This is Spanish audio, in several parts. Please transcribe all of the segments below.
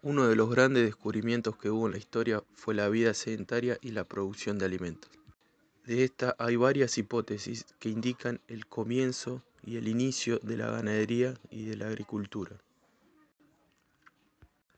Uno de los grandes descubrimientos que hubo en la historia fue la vida sedentaria y la producción de alimentos. De esta hay varias hipótesis que indican el comienzo y el inicio de la ganadería y de la agricultura.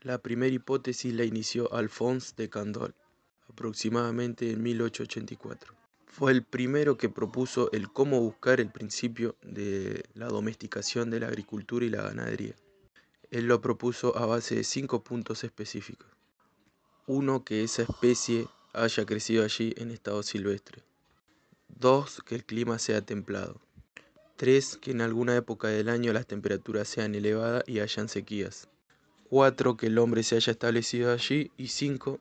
La primera hipótesis la inició Alphonse de Candolle, aproximadamente en 1884. Fue el primero que propuso el cómo buscar el principio de la domesticación de la agricultura y la ganadería. Él lo propuso a base de 5 puntos específicos. 1. Que esa especie haya crecido allí en estado silvestre. 2. Que el clima sea templado. 3. Que en alguna época del año las temperaturas sean elevadas y hayan sequías. 4. Que el hombre se haya establecido allí. Y 5.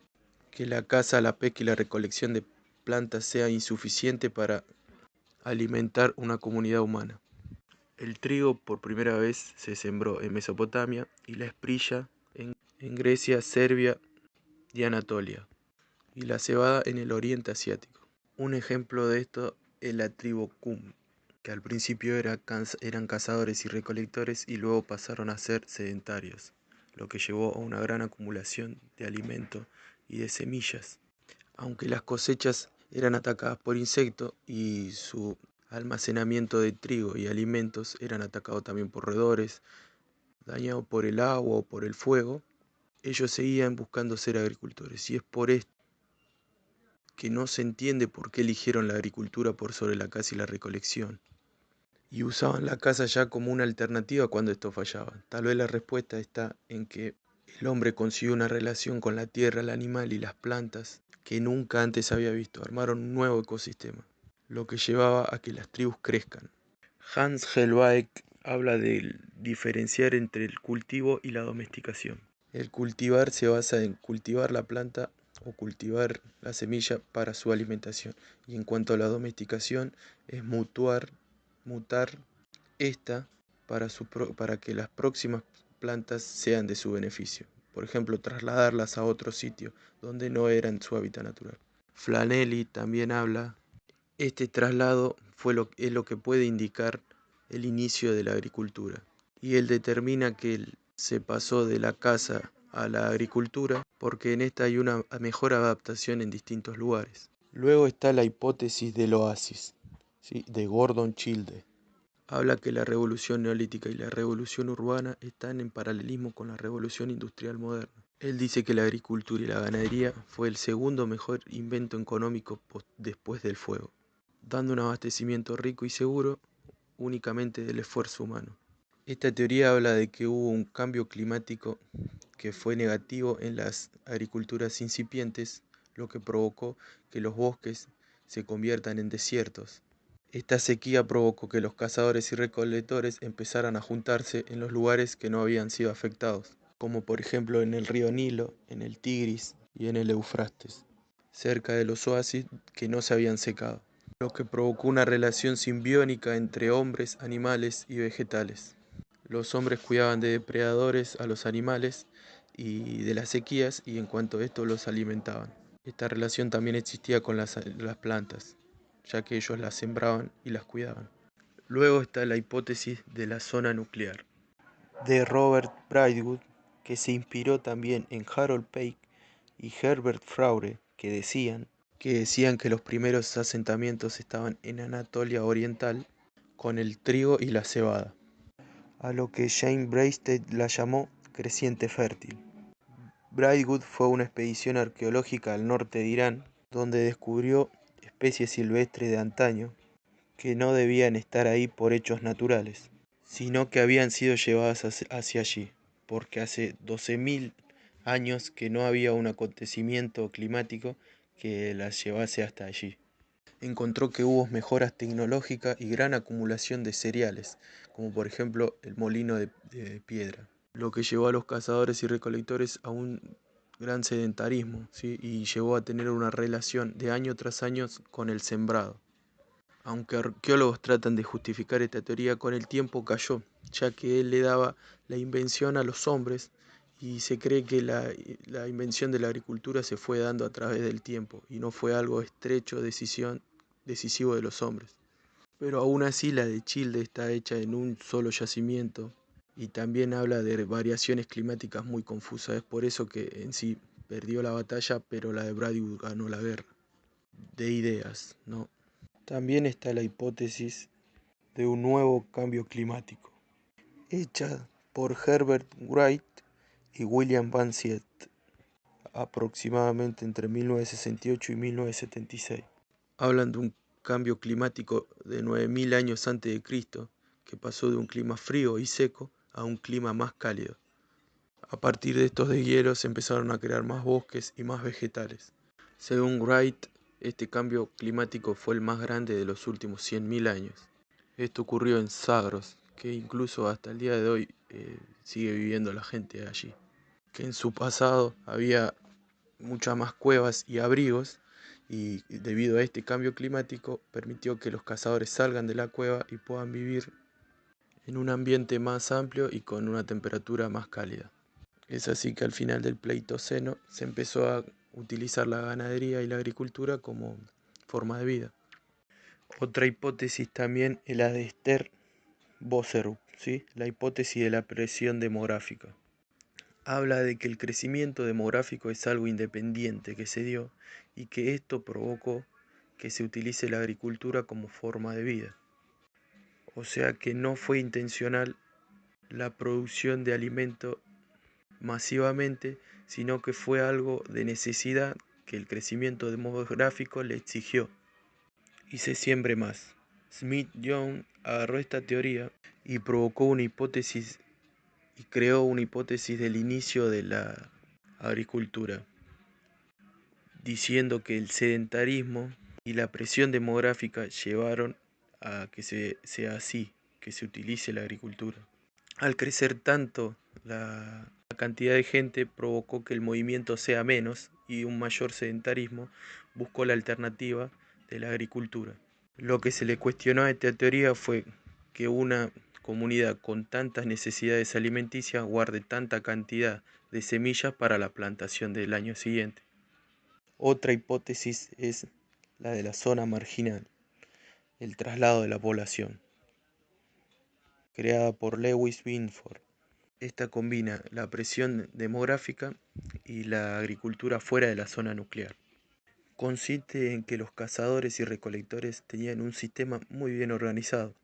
Que la caza, la pesca y la recolección de plantas sea insuficiente para alimentar una comunidad humana. El trigo por primera vez se sembró en Mesopotamia y la esprilla en Grecia, Serbia y Anatolia, y la cebada en el oriente asiático. Un ejemplo de esto es la tribu Qum, que al principio eran cazadores y recolectores y luego pasaron a ser sedentarios, lo que llevó a una gran acumulación de alimento y de semillas. Aunque las cosechas eran atacadas por insectos y su almacenamiento de trigo y alimentos eran atacados también por roedores, dañados por el agua o por el fuego, ellos seguían buscando ser agricultores, y es por esto que no se entiende por qué eligieron la agricultura por sobre la caza y la recolección, y usaban la caza ya como una alternativa cuando esto fallaba. Tal vez la respuesta está en que el hombre consiguió una relación con la tierra, el animal y las plantas que nunca antes había visto. Armaron un nuevo ecosistema, lo que llevaba a que las tribus crezcan. Hans Hellweg habla de diferenciar entre el cultivo y la domesticación. El cultivar se basa en cultivar la planta o cultivar la semilla para su alimentación, y en cuanto a la domesticación es mutar esta para que las próximas plantas sean de su beneficio. Por ejemplo, trasladarlas a otro sitio donde no eran su hábitat natural. Flanelli también habla, este traslado es lo que puede indicar el inicio de la agricultura, y él determina que se pasó de la caza a la agricultura porque en esta hay una mejor adaptación en distintos lugares. Luego está la hipótesis del oasis, ¿sí?, de Gordon Childe. Habla que la revolución neolítica y la revolución urbana están en paralelismo con la revolución industrial moderna. Él dice que la agricultura y la ganadería fue el segundo mejor invento económico después del fuego, dando un abastecimiento rico y seguro únicamente del esfuerzo humano. Esta teoría habla de que hubo un cambio climático que fue negativo en las agriculturas incipientes, lo que provocó que los bosques se conviertan en desiertos. Esta sequía provocó que los cazadores y recolectores empezaran a juntarse en los lugares que no habían sido afectados, como por ejemplo en el río Nilo, en el Tigris y en el Éufrates, cerca de los oasis que no se habían secado, lo que provocó una relación simbiótica entre hombres, animales y vegetales. Los hombres cuidaban de depredadores a los animales y de las sequías, y en cuanto a esto los alimentaban. Esta relación también existía con las plantas, ya que ellos las sembraban y las cuidaban. Luego está la hipótesis de la zona nuclear, de Robert Brightwood, que se inspiró también en Harold Page y Herbert Fraure, que decían que los primeros asentamientos estaban en Anatolia Oriental con el trigo y la cebada, a lo que Jane Braisted la llamó creciente fértil. Brightwood fue a una expedición arqueológica al norte de Irán, donde descubrió especies silvestres de antaño que no debían estar ahí por hechos naturales, sino que habían sido llevadas hacia allí, porque hace 12.000 años que no había un acontecimiento climático que las llevase hasta allí. Encontró que hubo mejoras tecnológicas y gran acumulación de cereales, como por ejemplo el molino de piedra, lo que llevó a los cazadores y recolectores a un gran sedentarismo, ¿sí?, y llevó a tener una relación de año tras año con el sembrado. Aunque arqueólogos tratan de justificar esta teoría, con el tiempo cayó, ya que él le daba la invención a los hombres, y se cree que la invención de la agricultura se fue dando a través del tiempo y no fue algo decisivo de los hombres. Pero aún así la de Childe está hecha en un solo yacimiento y también habla de variaciones climáticas muy confusas. Es por eso que en sí perdió la batalla, pero la de Bradwood ganó la guerra. De ideas, ¿no? También está la hipótesis de un nuevo cambio climático, hecha por Herbert Wright y William Van Siet, aproximadamente entre 1968 y 1976. Hablan de un cambio climático de 9000 años antes de Cristo, que pasó de un clima frío y seco a un clima más cálido. A partir de estos deshielos se empezaron a crear más bosques y más vegetales. Según Wright, este cambio climático fue el más grande de los últimos 100.000 años. Esto ocurrió en Zagros, que incluso hasta el día de hoy sigue viviendo la gente allí. Que en su pasado había muchas más cuevas y abrigos, y debido a este cambio climático permitió que los cazadores salgan de la cueva y puedan vivir en un ambiente más amplio y con una temperatura más cálida. Es así que al final del Pleistoceno se empezó a utilizar la ganadería y la agricultura como forma de vida. Otra hipótesis también es la de Esther Boserup, ¿sí? La hipótesis de la presión demográfica. Habla de que el crecimiento demográfico es algo independiente que se dio y que esto provocó que se utilice la agricultura como forma de vida. O sea que no fue intencional la producción de alimento masivamente, sino que fue algo de necesidad que el crecimiento demográfico le exigió y se siembre más. Smith-Young agarró esta teoría y provocó una hipótesis y creó una hipótesis del inicio de la agricultura, diciendo que el sedentarismo y la presión demográfica llevaron a que sea así, que se utilice la agricultura. Al crecer tanto la cantidad de gente provocó que el movimiento sea menos y un mayor sedentarismo buscó la alternativa de la agricultura. Lo que se le cuestionó a esta teoría fue que una comunidad con tantas necesidades alimenticias guarde tanta cantidad de semillas para la plantación del año siguiente. Otra hipótesis es la de la zona marginal, el traslado de la población, creada por Lewis Binford. Esta combina la presión demográfica y la agricultura fuera de la zona nuclear. Consiste en que los cazadores y recolectores tenían un sistema muy bien organizado.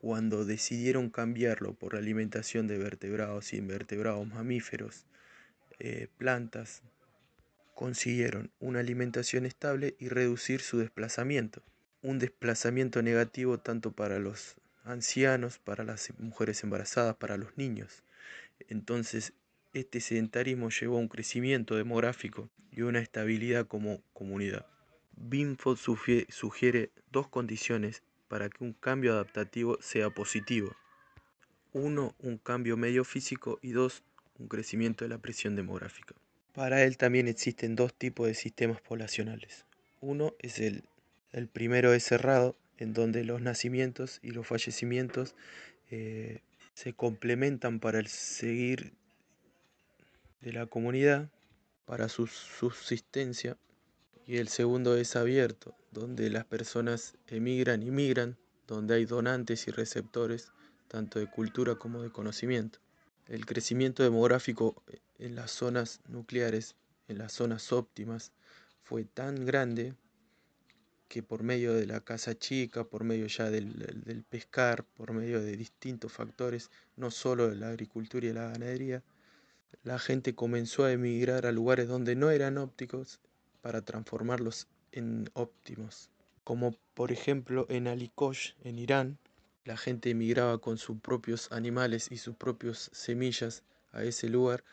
Cuando decidieron cambiarlo por la alimentación de vertebrados y invertebrados mamíferos, plantas, consiguieron una alimentación estable y reducir su desplazamiento. Un desplazamiento negativo tanto para los ancianos, para las mujeres embarazadas, para los niños. Entonces, este sedentarismo llevó a un crecimiento demográfico y una estabilidad como comunidad. Binford sugiere dos condiciones para que un cambio adaptativo sea positivo. Uno, un cambio medio físico y dos, un crecimiento de la presión demográfica. Para él también existen dos tipos de sistemas poblacionales. Uno es el primero es cerrado, en donde los nacimientos y los fallecimientos se complementan para el seguir de la comunidad, para su subsistencia. Y el segundo es abierto, donde las personas emigran y migran, donde hay donantes y receptores, tanto de cultura como de conocimiento. El crecimiento demográfico en las zonas nucleares, en las zonas óptimas, fue tan grande que por medio de la caza chica, por medio ya del pescar, por medio de distintos factores, no solo de la agricultura y la ganadería, la gente comenzó a emigrar a lugares donde no eran ópticos para transformarlos en óptimos. Como por ejemplo en Alikosh, en Irán, la gente emigraba con sus propios animales y sus propias semillas a ese lugar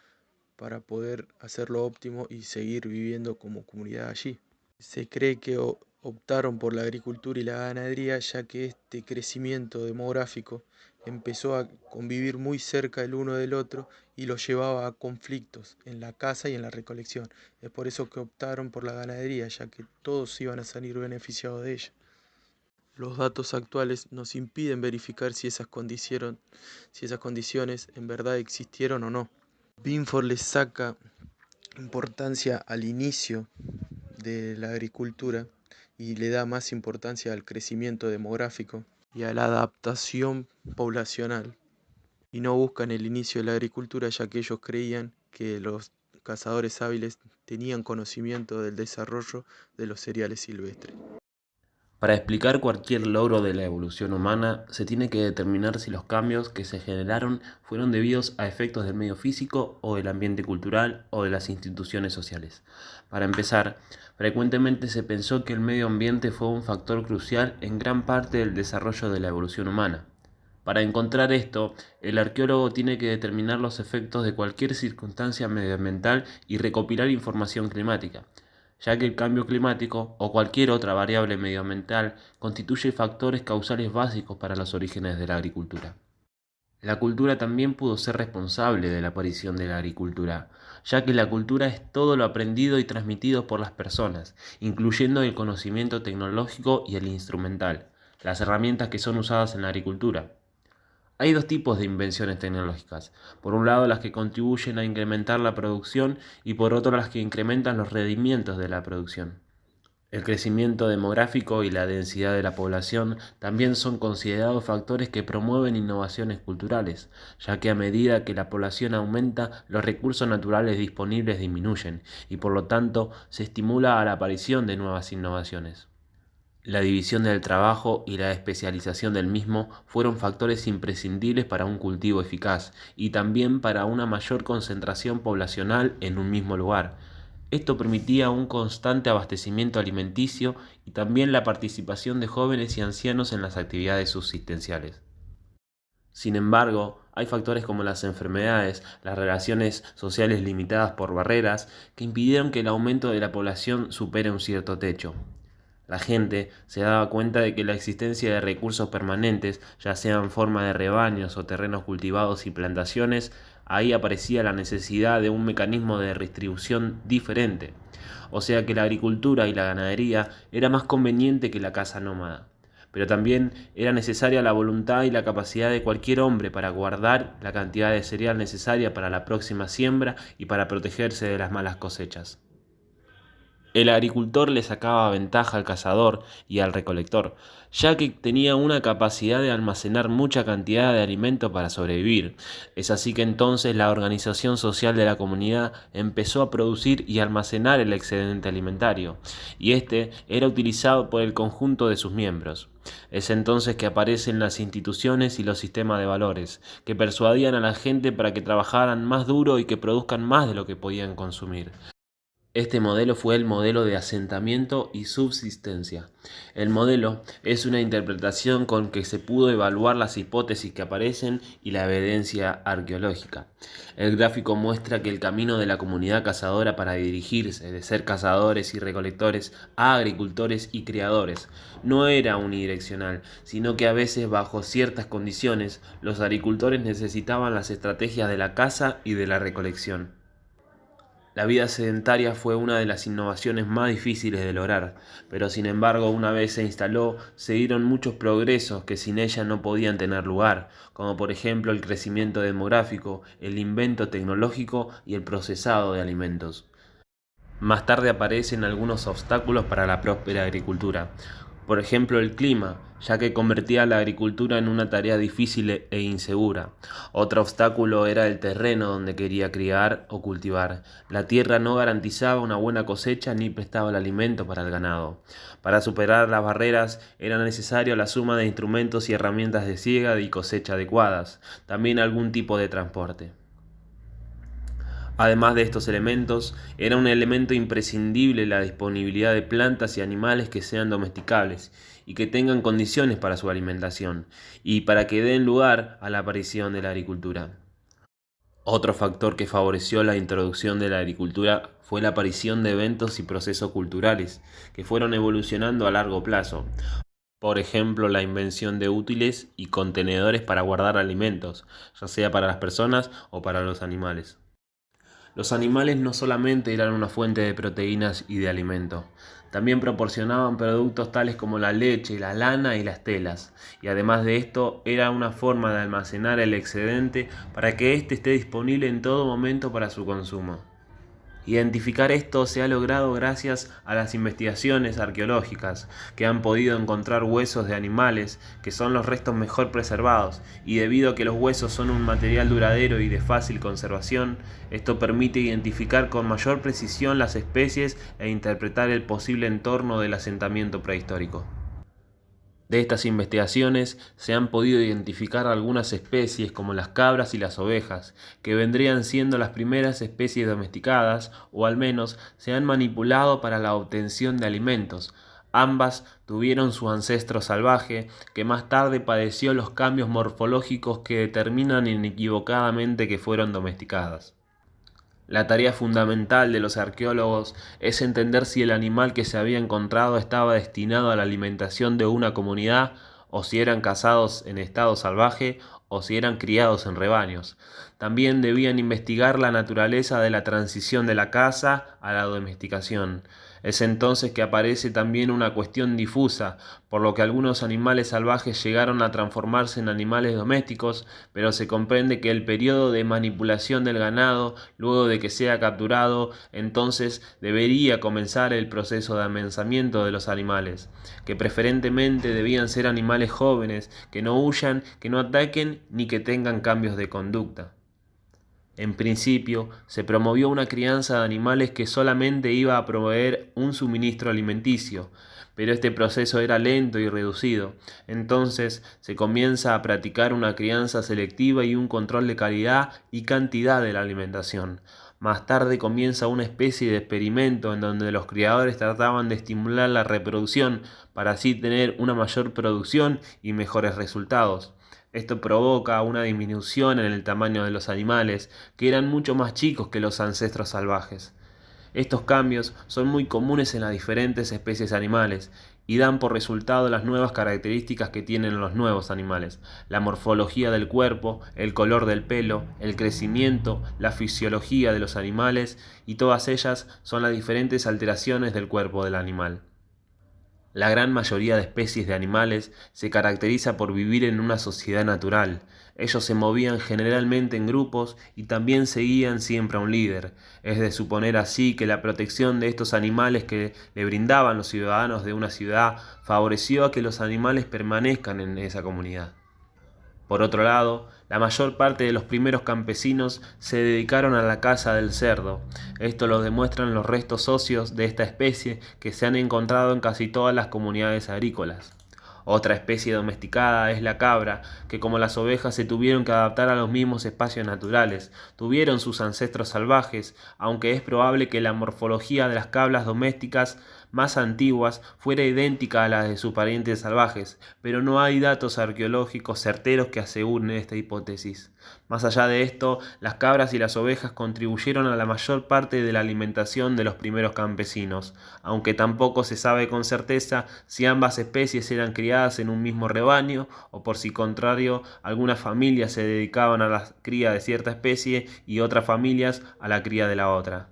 para poder hacerlo óptimo y seguir viviendo como comunidad allí. Se cree que optaron por la agricultura y la ganadería ya que este crecimiento demográfico empezó a convivir muy cerca el uno del otro y los llevaba a conflictos en la caza y en la recolección. Es por eso que optaron por la ganadería, ya que todos iban a salir beneficiados de ella. Los datos actuales nos impiden verificar si esas condiciones en verdad existieron o no. Binford le saca importancia al inicio de la agricultura y le da más importancia al crecimiento demográfico y a la adaptación poblacional. y no buscan el inicio de la agricultura, ya que ellos creían que los cazadores hábiles tenían conocimiento del desarrollo de los cereales silvestres. Para explicar cualquier logro de la evolución humana, se tiene que determinar si los cambios que se generaron fueron debidos a efectos del medio físico o del ambiente cultural o de las instituciones sociales. Para empezar, frecuentemente se pensó que el medio ambiente fue un factor crucial en gran parte del desarrollo de la evolución humana. Para encontrar esto, el arqueólogo tiene que determinar los efectos de cualquier circunstancia medioambiental y recopilar información climática, ya que el cambio climático o cualquier otra variable medioambiental constituye factores causales básicos para los orígenes de la agricultura. La cultura también pudo ser responsable de la aparición de la agricultura, ya que la cultura es todo lo aprendido y transmitido por las personas, incluyendo el conocimiento tecnológico y el instrumental, las herramientas que son usadas en la agricultura. Hay dos tipos de invenciones tecnológicas. Por un lado, las que contribuyen a incrementar la producción y por otro las que incrementan los rendimientos de la producción. El crecimiento demográfico y la densidad de la población también son considerados factores que promueven innovaciones culturales, ya que a medida que la población aumenta, los recursos naturales disponibles disminuyen y por lo tanto se estimula a la aparición de nuevas innovaciones. La división del trabajo y la especialización del mismo fueron factores imprescindibles para un cultivo eficaz y también para una mayor concentración poblacional en un mismo lugar. Esto permitía un constante abastecimiento alimenticio y también la participación de jóvenes y ancianos en las actividades subsistenciales. Sin embargo, hay factores como las enfermedades, las relaciones sociales limitadas por barreras, que impidieron que el aumento de la población supere un cierto techo. La gente se daba cuenta de que la existencia de recursos permanentes, ya sea en forma de rebaños o terrenos cultivados y plantaciones, ahí aparecía la necesidad de un mecanismo de distribución diferente. O sea que la agricultura y la ganadería era más conveniente que la caza nómada. Pero también era necesaria la voluntad y la capacidad de cualquier hombre para guardar la cantidad de cereal necesaria para la próxima siembra y para protegerse de las malas cosechas. El agricultor le sacaba ventaja al cazador y al recolector, ya que tenía una capacidad de almacenar mucha cantidad de alimento para sobrevivir. Es así que entonces la organización social de la comunidad empezó a producir y almacenar el excedente alimentario, y este era utilizado por el conjunto de sus miembros. Es entonces que aparecen las instituciones y los sistemas de valores, que persuadían a la gente para que trabajaran más duro y que produzcan más de lo que podían consumir. Este modelo fue el modelo de asentamiento y subsistencia. El modelo es una interpretación con que se pudo evaluar las hipótesis que aparecen y la evidencia arqueológica. El gráfico muestra que el camino de la comunidad cazadora para dirigirse de ser cazadores y recolectores a agricultores y criadores no era unidireccional, sino que a veces bajo ciertas condiciones los agricultores necesitaban las estrategias de la caza y de la recolección. La vida sedentaria fue una de las innovaciones más difíciles de lograr, pero sin embargo una vez se instaló, se dieron muchos progresos que sin ella no podían tener lugar, como por ejemplo el crecimiento demográfico, el invento tecnológico y el procesado de alimentos. Más tarde aparecen algunos obstáculos para la próspera agricultura. Por ejemplo, el clima, ya que convertía la agricultura en una tarea difícil e insegura. Otro obstáculo era el terreno donde quería criar o cultivar. La tierra no garantizaba una buena cosecha ni prestaba el alimento para el ganado. Para superar las barreras era necesaria la suma de instrumentos y herramientas de siega y cosecha adecuadas, también algún tipo de transporte. Además de estos elementos, era un elemento imprescindible la disponibilidad de plantas y animales que sean domesticables y que tengan condiciones para su alimentación, y para que den lugar a la aparición de la agricultura. Otro factor que favoreció la introducción de la agricultura fue la aparición de eventos y procesos culturales, que fueron evolucionando a largo plazo. Por ejemplo, la invención de útiles y contenedores para guardar alimentos, ya sea para las personas o para los animales. Los animales no solamente eran una fuente de proteínas y de alimento, también proporcionaban productos tales como la leche, la lana y las telas, y además de esto era una forma de almacenar el excedente para que éste esté disponible en todo momento para su consumo. Identificar esto se ha logrado gracias a las investigaciones arqueológicas, que han podido encontrar huesos de animales, que son los restos mejor preservados, y debido a que los huesos son un material duradero y de fácil conservación, esto permite identificar con mayor precisión las especies e interpretar el posible entorno del asentamiento prehistórico. De estas investigaciones se han podido identificar algunas especies como las cabras y las ovejas, que vendrían siendo las primeras especies domesticadas o al menos se han manipulado para la obtención de alimentos. Ambas tuvieron su ancestro salvaje, que más tarde padeció los cambios morfológicos que determinan inequívocamente que fueron domesticadas. La tarea fundamental de los arqueólogos es entender si el animal que se había encontrado estaba destinado a la alimentación de una comunidad, o si eran cazados en estado salvaje, o si eran criados en rebaños. También debían investigar la naturaleza de la transición de la caza a la domesticación. Es entonces que aparece también una cuestión difusa, por lo que algunos animales salvajes llegaron a transformarse en animales domésticos, pero se comprende que el periodo de manipulación del ganado, luego de que sea capturado, entonces debería comenzar el proceso de amensamiento de los animales, que preferentemente debían ser animales jóvenes, que no huyan, que no ataquen ni que tengan cambios de conducta. En principio, se promovió una crianza de animales que solamente iba a proveer un suministro alimenticio, pero este proceso era lento y reducido. Entonces se comienza a practicar una crianza selectiva y un control de calidad y cantidad de la alimentación. Más tarde comienza una especie de experimento en donde los criadores trataban de estimular la reproducción para así tener una mayor producción y mejores resultados. Esto provoca una disminución en el tamaño de los animales, que eran mucho más chicos que los ancestros salvajes. Estos cambios son muy comunes en las diferentes especies animales y dan por resultado las nuevas características que tienen los nuevos animales: la morfología del cuerpo, el color del pelo, el crecimiento, la fisiología de los animales, y todas ellas son las diferentes alteraciones del cuerpo del animal. La gran mayoría de especies de animales se caracteriza por vivir en una sociedad natural. Ellos se movían generalmente en grupos y también seguían siempre a un líder. Es de suponer así que la protección de estos animales que le brindaban los ciudadanos de una ciudad favoreció a que los animales permanezcan en esa comunidad. Por otro lado, la mayor parte de los primeros campesinos se dedicaron a la caza del cerdo. Esto lo demuestran los restos óseos de esta especie que se han encontrado en casi todas las comunidades agrícolas. Otra especie domesticada es la cabra, que como las ovejas se tuvieron que adaptar a los mismos espacios naturales, tuvieron sus ancestros salvajes, aunque es probable que la morfología de las cabras domésticas más antiguas fuera idéntica a la de sus parientes salvajes, pero no hay datos arqueológicos certeros que aseguren esta hipótesis. Más allá de esto, las cabras y las ovejas contribuyeron a la mayor parte de la alimentación de los primeros campesinos, aunque tampoco se sabe con certeza si ambas especies eran criadas en un mismo rebaño o por si contrario algunas familias se dedicaban a la cría de cierta especie y otras familias a la cría de la otra.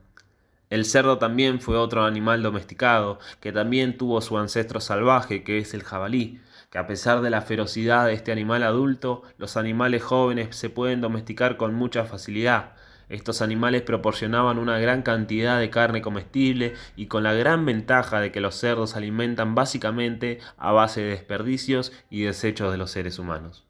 El cerdo también fue otro animal domesticado, que también tuvo su ancestro salvaje, que es el jabalí, que a pesar de la ferocidad de este animal adulto, los animales jóvenes se pueden domesticar con mucha facilidad. Estos animales proporcionaban una gran cantidad de carne comestible y con la gran ventaja de que los cerdos se alimentan básicamente a base de desperdicios y desechos de los seres humanos.